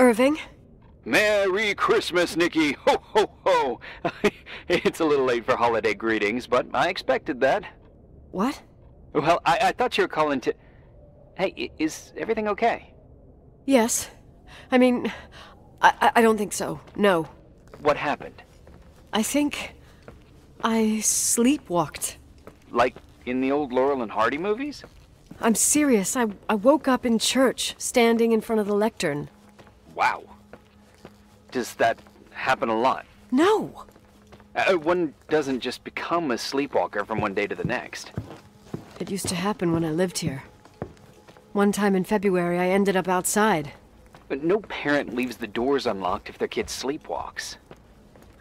Irving? Merry Christmas, Nikki! Ho, ho, ho! It's a little late for holiday greetings, but I expected that. What? Well, I thought you were calling to... Hey, is everything okay? Yes. I mean, I don't think so. No. What happened? I think I sleepwalked. Like in the old Laurel and Hardy movies? I'm serious. I woke up in church, standing in front of the lectern. Wow. Does that happen a lot? No! One doesn't just become a sleepwalker from one day to the next. It used to happen when I lived here. One time in February, I ended up outside. But no parent leaves the doors unlocked if their kid sleepwalks.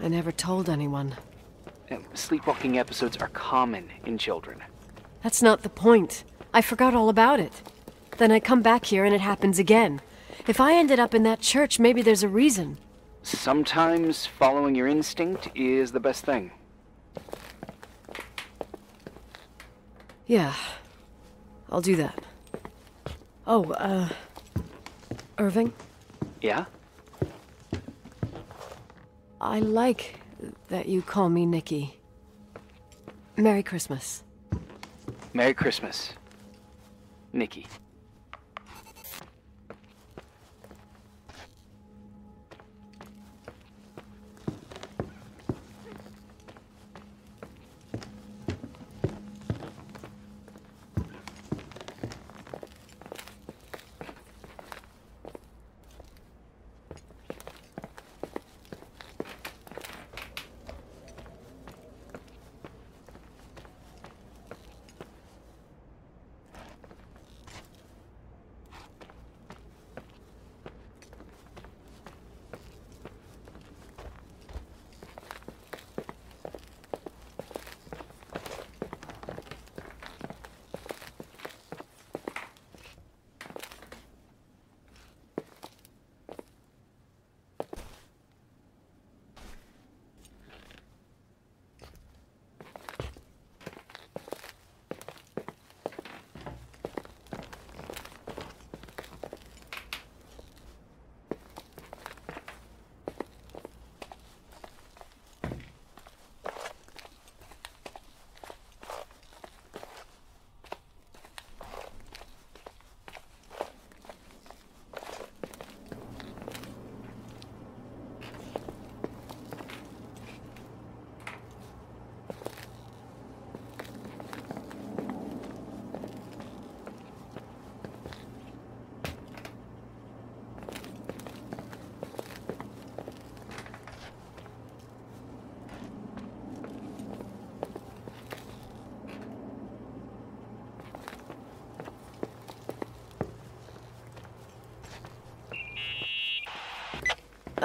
I never told anyone. Sleepwalking episodes are common in children. That's not the point. I forgot all about it. Then I come back here and it happens again. If I ended up in that church, maybe there's a reason. Sometimes following your instinct is the best thing. Yeah. I'll do that. Oh, Irving? Yeah? I like that you call me Nikki. Merry Christmas. Merry Christmas, Nikki.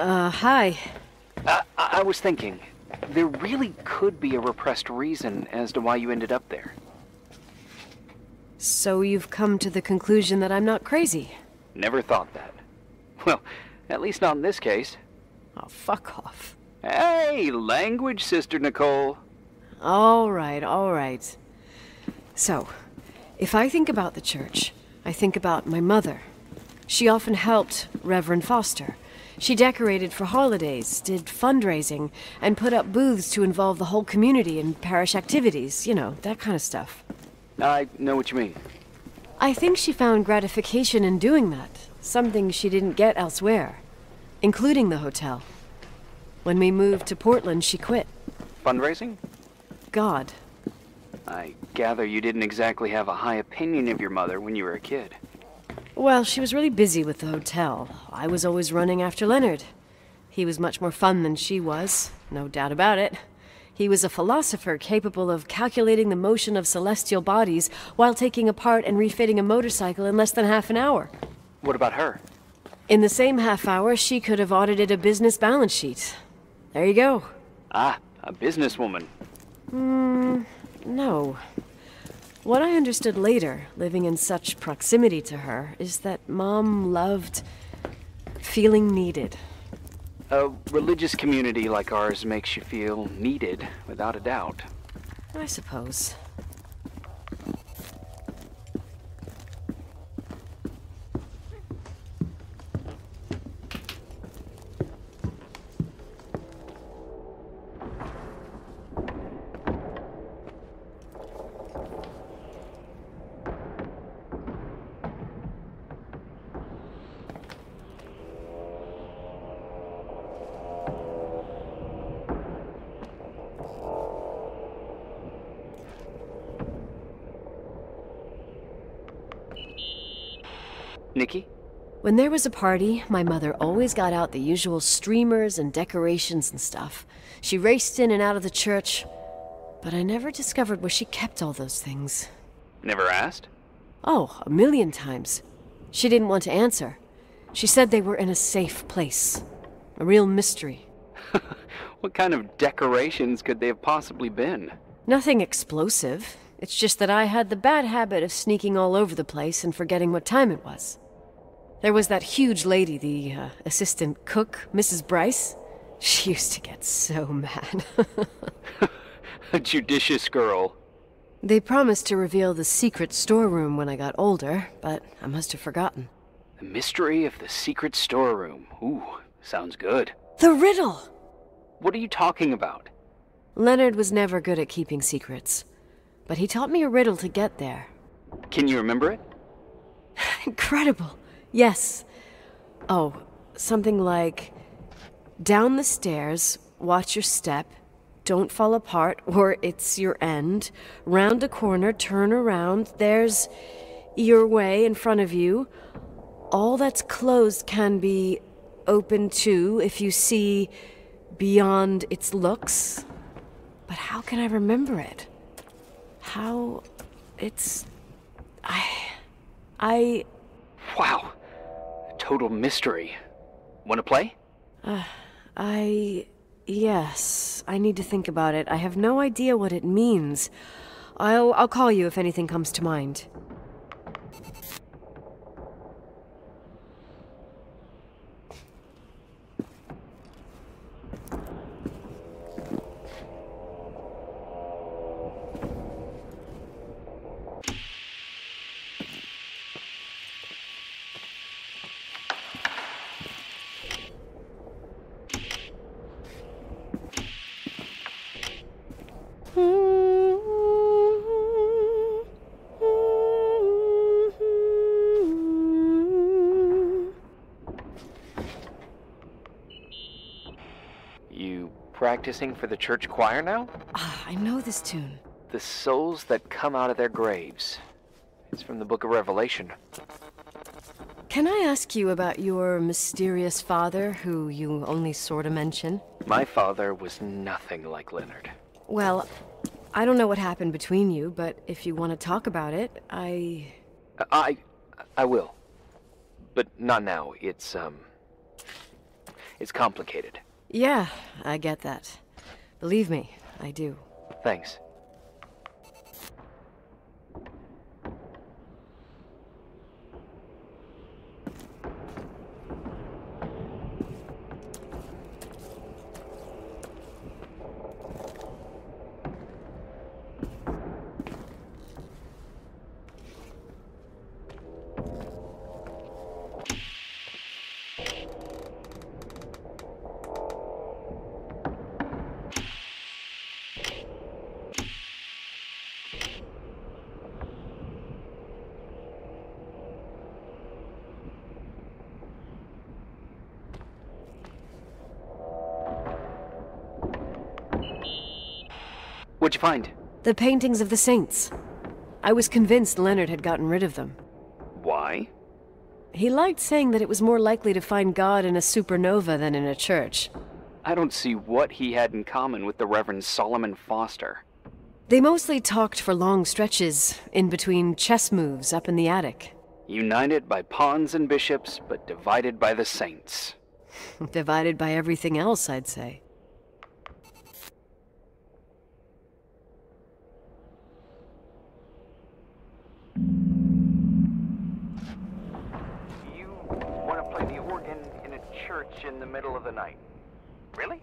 Hi. I was thinking, there really could be a repressed reason as to why you ended up there. So you've come to the conclusion that I'm not crazy? Never thought that. Well, at least not in this case. Oh, fuck off. Hey, language, Sister Nicole. All right. So, if I think about the church, I think about my mother. She often helped Reverend Foster. She decorated for holidays, did fundraising, and put up booths to involve the whole community in parish activities, you know, that kind of stuff. I know what you mean. I think she found gratification in doing that, something she didn't get elsewhere, including the hotel. When we moved to Portland, she quit. Fundraising? God. I gather you didn't exactly have a high opinion of your mother when you were a kid. Well, she was really busy with the hotel. I was always running after Leonard. He was much more fun than she was, no doubt about it. He was a philosopher capable of calculating the motion of celestial bodies while taking apart and refitting a motorcycle in less than half an hour. What about her? In the same half hour, she could have audited a business balance sheet. There you go. Ah, a businesswoman. No. What I understood later, living in such proximity to her, is that Mom loved feeling needed. A religious community like ours makes you feel needed, without a doubt. I suppose. Nikki? When there was a party, my mother always got out the usual streamers and decorations and stuff. She raced in and out of the church, but I never discovered where she kept all those things. Never asked? Oh, a million times. She didn't want to answer. She said they were in a safe place. A real mystery. What kind of decorations could they have possibly been? Nothing explosive. It's just that I had the bad habit of sneaking all over the place and forgetting what time it was. There was that huge lady, the assistant cook, Mrs. Bryce. She used to get so mad. A judicious girl. They promised to reveal the secret storeroom when I got older, but I must have forgotten. The mystery of the secret storeroom. Ooh, sounds good. The riddle! What are you talking about? Leonard was never good at keeping secrets, but he taught me a riddle to get there. Can you remember it? Incredible! Yes. Oh, something like, down the stairs, watch your step, don't fall apart or it's your end, round a corner, turn around, there's your way in front of you. All that's closed can be open too if you see beyond its looks. But how can I remember it? How... it's... I... Wow. Total mystery. Want to play? Yes. I need to think about it. I have no idea what it means. I'll call you if anything comes to mind. Practicing for the church choir now? I know this tune. The souls that come out of their graves. It's from the book of Revelation. Can I ask you about your mysterious father, who you only sort of mention? My father was nothing like Leonard. Well, I don't know what happened between you, but if you want to talk about it, I will. But not now. It's complicated. Yeah, I get that. Believe me, I do. Thanks. What'd you find? The paintings of the saints. I was convinced Leonard had gotten rid of them. Why? He liked saying that it was more likely to find God in a supernova than in a church. I don't see what he had in common with the Reverend Solomon Foster. They mostly talked for long stretches, in between chess moves up in the attic. United by pawns and bishops, but divided by the saints. Divided by everything else, I'd say. You want to play the organ in a church in the middle of the night? Really?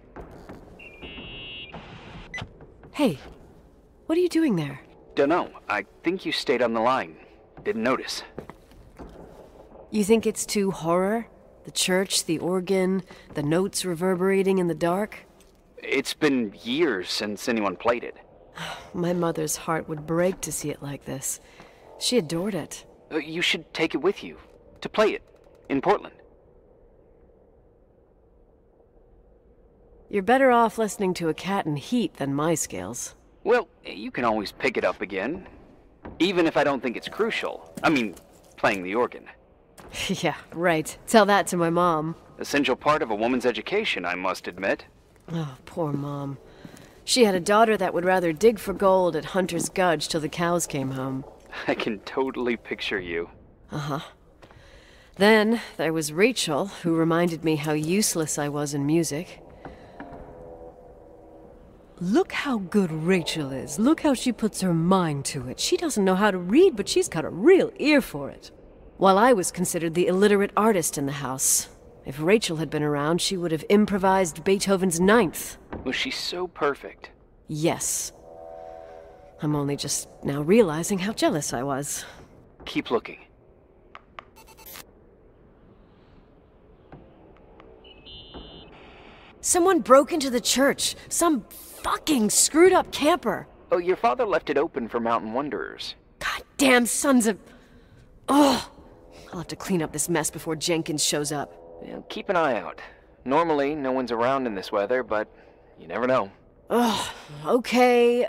Hey, what are you doing there? Dunno. I think you stayed on the line. Didn't notice. You think it's too horror? The church, the organ, the notes reverberating in the dark? It's been years since anyone played it. My mother's heart would break to see it like this. She adored it. You should take it with you. To play it. In Portland. You're better off listening to a cat in heat than my scales. Well, you can always pick it up again. Even if I don't think it's crucial. I mean, playing the organ. Yeah, right. Tell that to my mom. Essential part of a woman's education, I must admit. Oh, poor Mom. She had a daughter that would rather dig for gold at Hunter's Gulch till the cows came home. I can totally picture you. Uh-huh. Then there was Rachel, who reminded me how useless I was in music. Look how good Rachel is. Look how she puts her mind to it. She doesn't know how to read, but she's got a real ear for it. While I was considered the illiterate artist in the house. If Rachel had been around, she would have improvised Beethoven's Ninth. Was she so perfect? Yes. I'm only just now realizing how jealous I was. Keep looking. Someone broke into the church. Some fucking screwed up camper. Oh, your father left it open for mountain wanderers. Goddamn sons of... Ugh. I'll have to clean up this mess before Jenkins shows up. Yeah, keep an eye out. Normally, no one's around in this weather, but you never know. Ugh. Okay.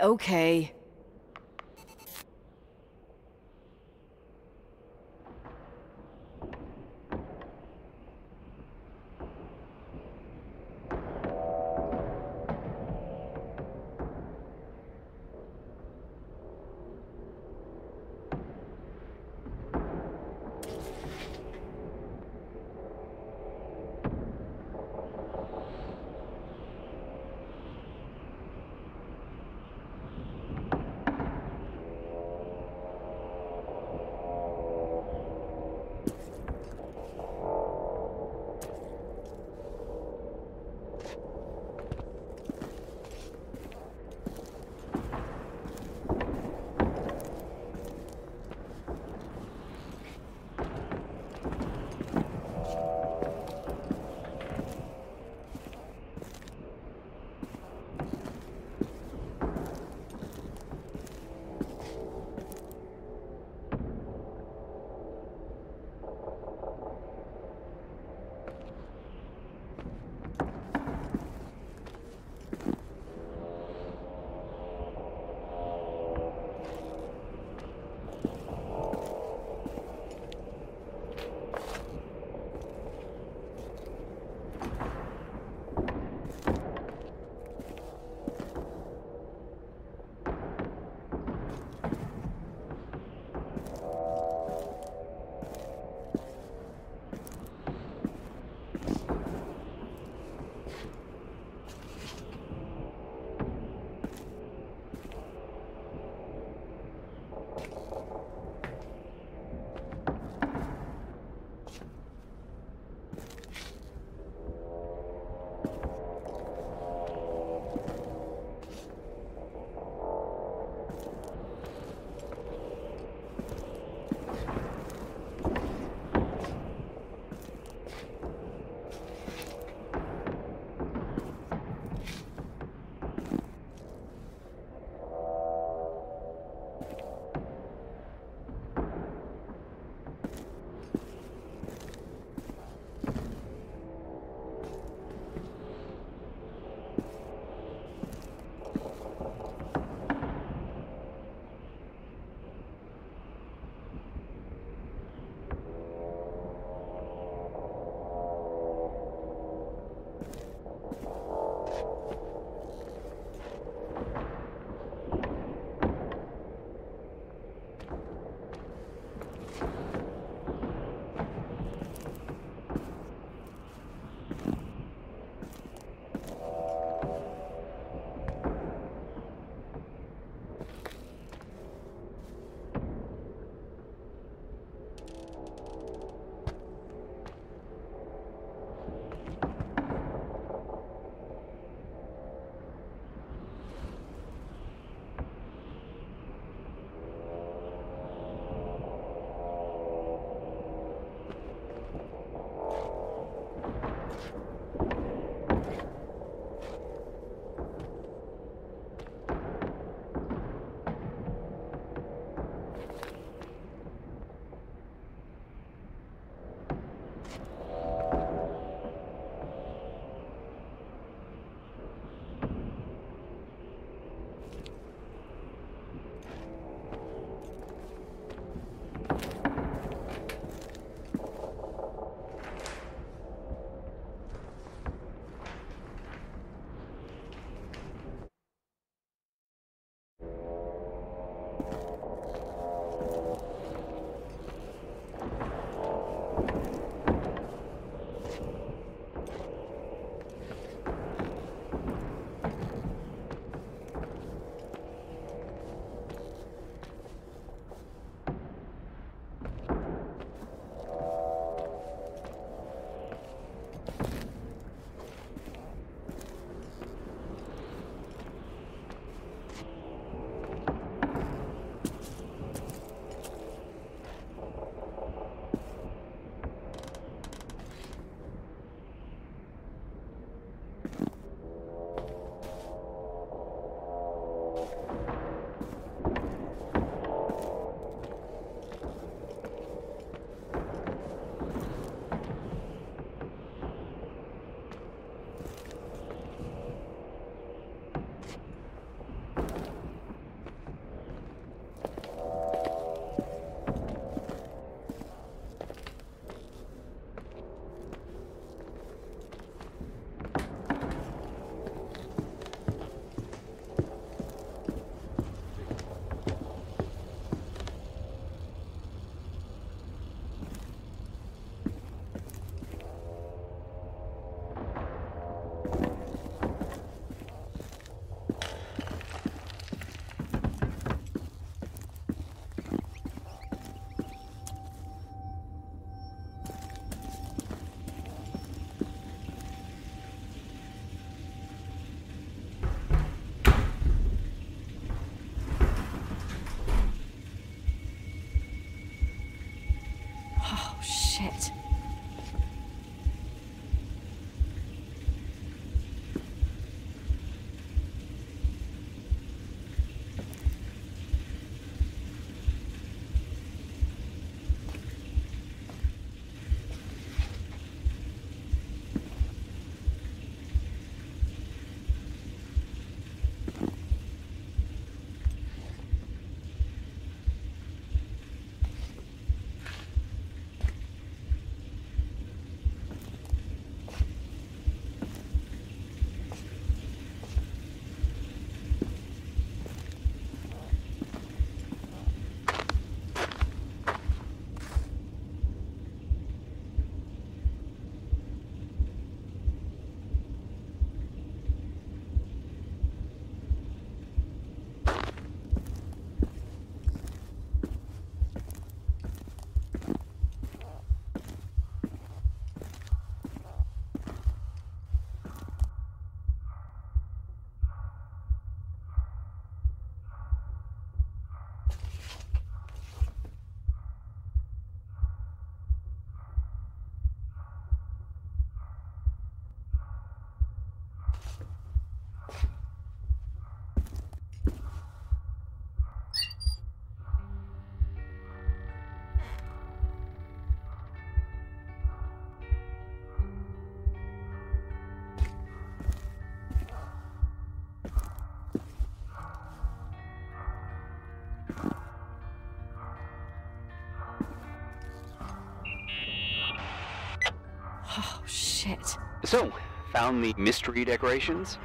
So, found the mystery decorations?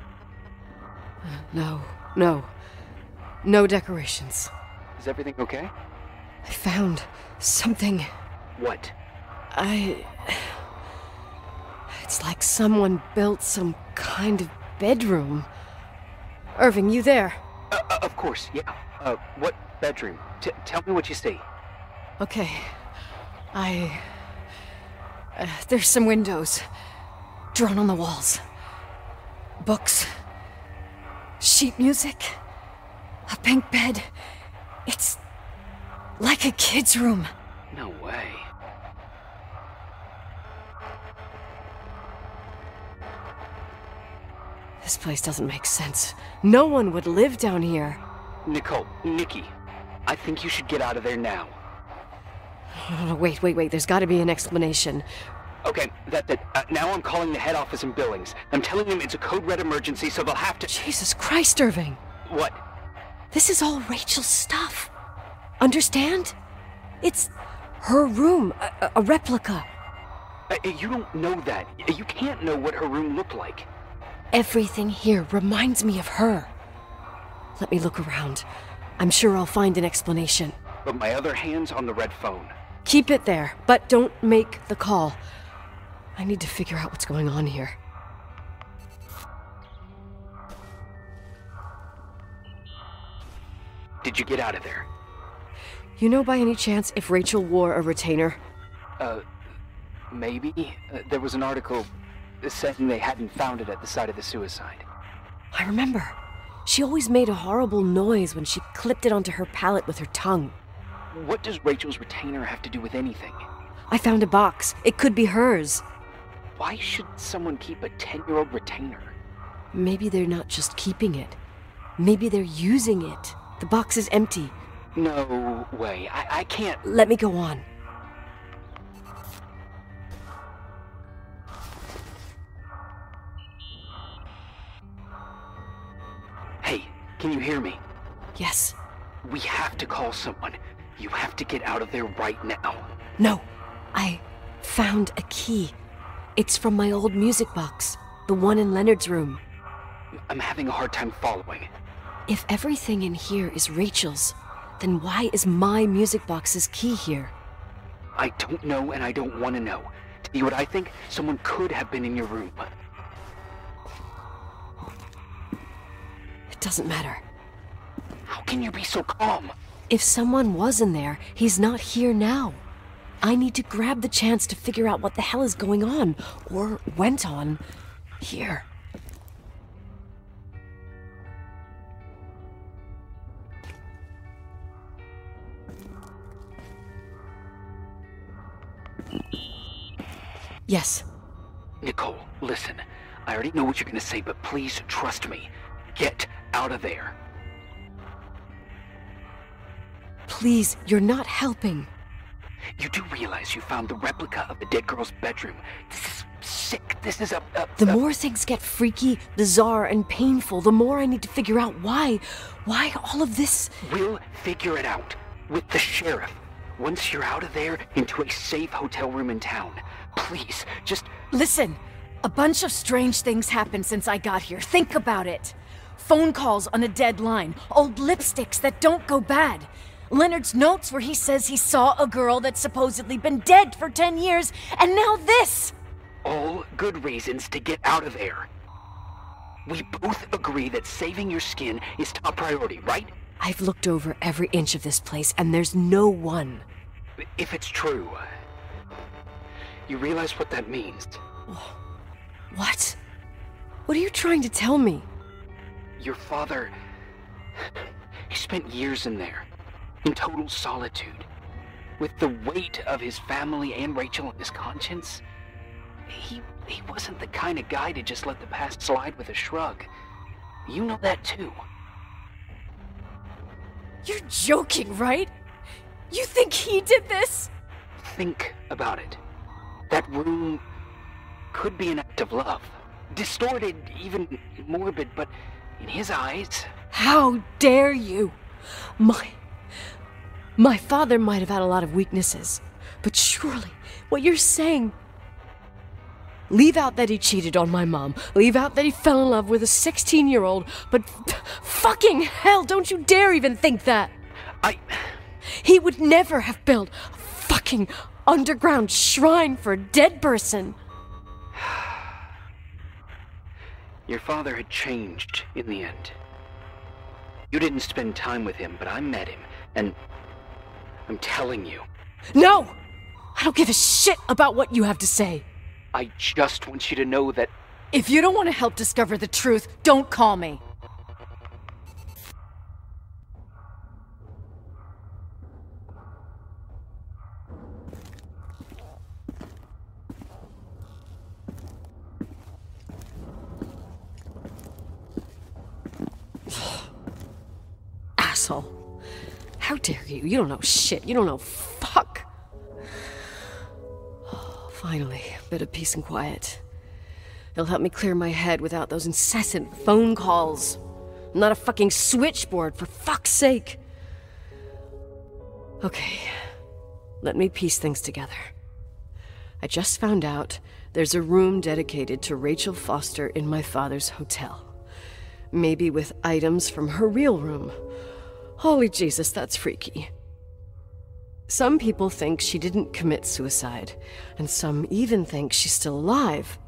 No. No decorations. Is everything okay? I found something. What? It's like someone built some kind of bedroom. Irving, you there? Of course, yeah. What bedroom? Tell me what you see. Okay. There's some windows. Drawn on the walls. Books. Sheet music. A pink bed. It's like a kid's room. No way. This place doesn't make sense. No one would live down here. Nikki, I think you should get out of there now. No, wait. There's gotta be an explanation. Okay, that's it. Now I'm calling the head office in Billings. I'm telling them it's a code red emergency, so they'll have to... Jesus Christ, Irving. What? This is all Rachel's stuff. Understand? It's her room, a replica. You don't know that. You can't know what her room looked like. Everything here reminds me of her. Let me look around. I'm sure I'll find an explanation. But my other hand's on the red phone. Keep it there, but don't make the call. I need to figure out what's going on here. Did you get out of there? You know by any chance if Rachel wore a retainer? Maybe. There was an article saying they hadn't found it at the site of the suicide. I remember. She always made a horrible noise when she clipped it onto her palate with her tongue. What does Rachel's retainer have to do with anything? I found a box. It could be hers. Why should someone keep a 10-year-old retainer? Maybe they're not just keeping it. Maybe they're using it. The box is empty. No way. I can't... Let me go on. Hey, can you hear me? Yes. We have to call someone. You have to get out of there right now. No. I found a key. It's from my old music box. The one in Leonard's room. I'm having a hard time following. If everything in here is Rachel's, then why is my music box's key here? I don't know and I don't want to know. Tell you what I think? Someone could have been in your room. It doesn't matter. How can you be so calm? If someone was in there, he's not here now. I need to grab the chance to figure out what the hell is going on, or went on, here. Yes. Nicole, listen. I already know what you're gonna say, but please trust me. Get out of there. Please, you're not helping. You do realize you found the replica of the dead girl's bedroom. This is sick. This is The more things get freaky, bizarre, and painful, the more I need to figure out why all of this... We'll figure it out. With the sheriff. Once you're out of there, into a safe hotel room in town. Please, just... Listen! A bunch of strange things happened since I got here. Think about it. Phone calls on a dead line. Old lipsticks that don't go bad. Leonard's notes where he says he saw a girl that's supposedly been dead for 10 years, and now this! All good reasons to get out of there. We both agree that saving your skin is top priority, right? I've looked over every inch of this place, and there's no one. If it's true, you realize what that means. What? What are you trying to tell me? Your father... he spent years in there. In total solitude. With the weight of his family and Rachel on his conscience. He wasn't the kind of guy to just let the past slide with a shrug. You know that too. You're joking, right? You think he did this? Think about it. That room could be an act of love. Distorted, even morbid, but in his eyes... How dare you? My father might have had a lot of weaknesses, but surely what you're saying... Leave out that he cheated on my mom. Leave out that he fell in love with a 16-year-old. But fucking hell, don't you dare even think that. He would never have built a fucking underground shrine for a dead person. Your father had changed in the end. You didn't spend time with him, but I met him, and I'm telling you. No! I don't give a shit about what you have to say. I just want you to know that... If you don't want to help discover the truth, don't call me. Asshole. How dare you? You don't know shit. You don't know fuck. Finally, a bit of peace and quiet. It'll help me clear my head without those incessant phone calls. I'm not a fucking switchboard, for fuck's sake. Okay, let me piece things together. I just found out there's a room dedicated to Rachel Foster in my father's hotel. Maybe with items from her real room. Holy Jesus, that's freaky. Some people think she didn't commit suicide, and some even think she's still alive.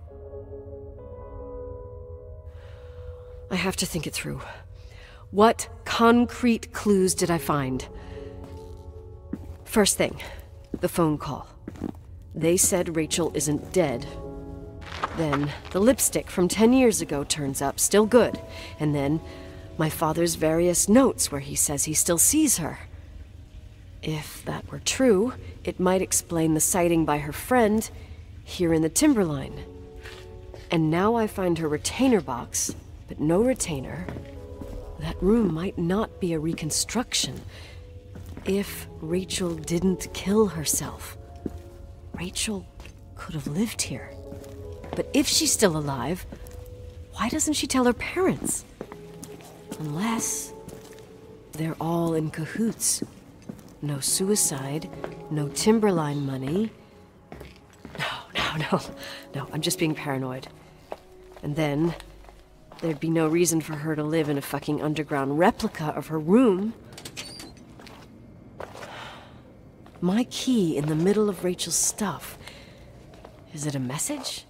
I have to think it through. What concrete clues did I find? First thing, the phone call. They said Rachel isn't dead. Then the lipstick from 10 years ago turns up, still good. And then my father's various notes where he says he still sees her. If that were true, it might explain the sighting by her friend here in the Timberline. And now I find her retainer box, but no retainer. That room might not be a reconstruction. If Rachel didn't kill herself, Rachel could have lived here. But if she's still alive, why doesn't she tell her parents? Unless they're all in cahoots. No suicide, no Timberline money. No, I'm just being paranoid. And then there'd be no reason for her to live in a fucking underground replica of her room. My key in the middle of Rachel's stuff. Is it a message?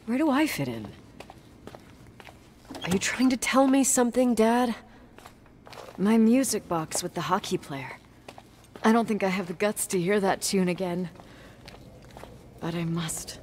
Where do I fit in? Are you trying to tell me something, Dad? My music box with the hockey player. I don't think I have the guts to hear that tune again. But I must.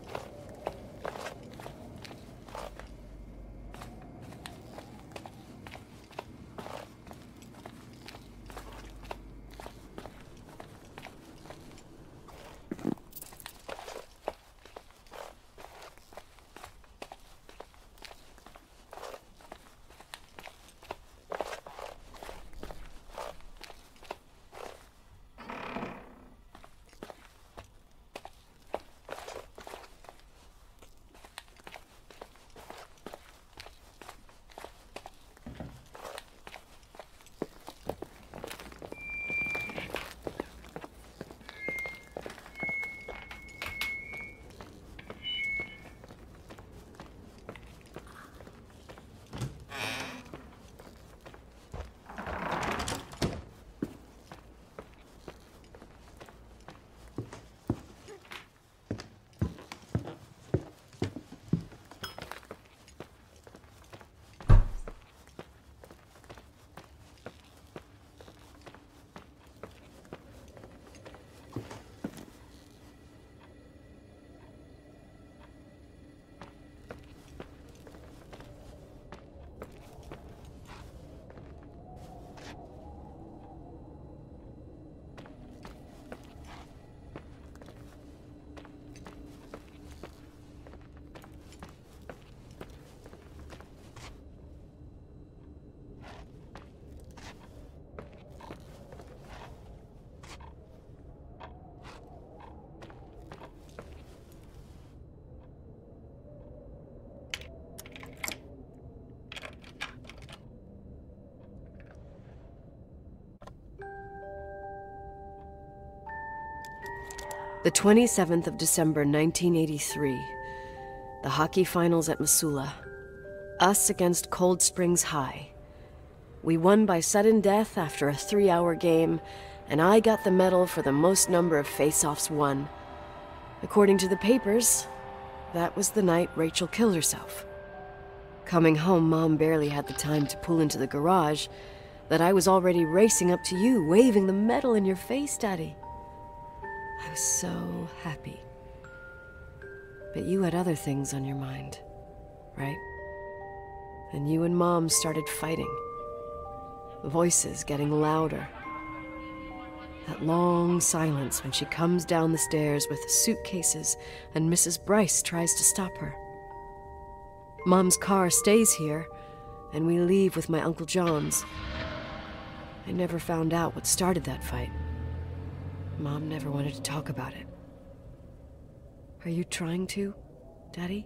The 27th of December, 1983. The hockey finals at Missoula. Us against Cold Springs High. We won by sudden death after a 3-hour game, and I got the medal for the most number of face-offs won. According to the papers, that was the night Rachel killed herself. Coming home, Mom barely had the time to pull into the garage that I was already racing up to you, waving the medal in your face, Daddy. I was so happy. But you had other things on your mind, right? And you and Mom started fighting. Voices getting louder. That long silence when she comes down the stairs with suitcases and Mrs. Bryce tries to stop her. Mom's car stays here, and we leave with my Uncle John's. I never found out what started that fight. Mom never wanted to talk about it. Are you trying to, Daddy?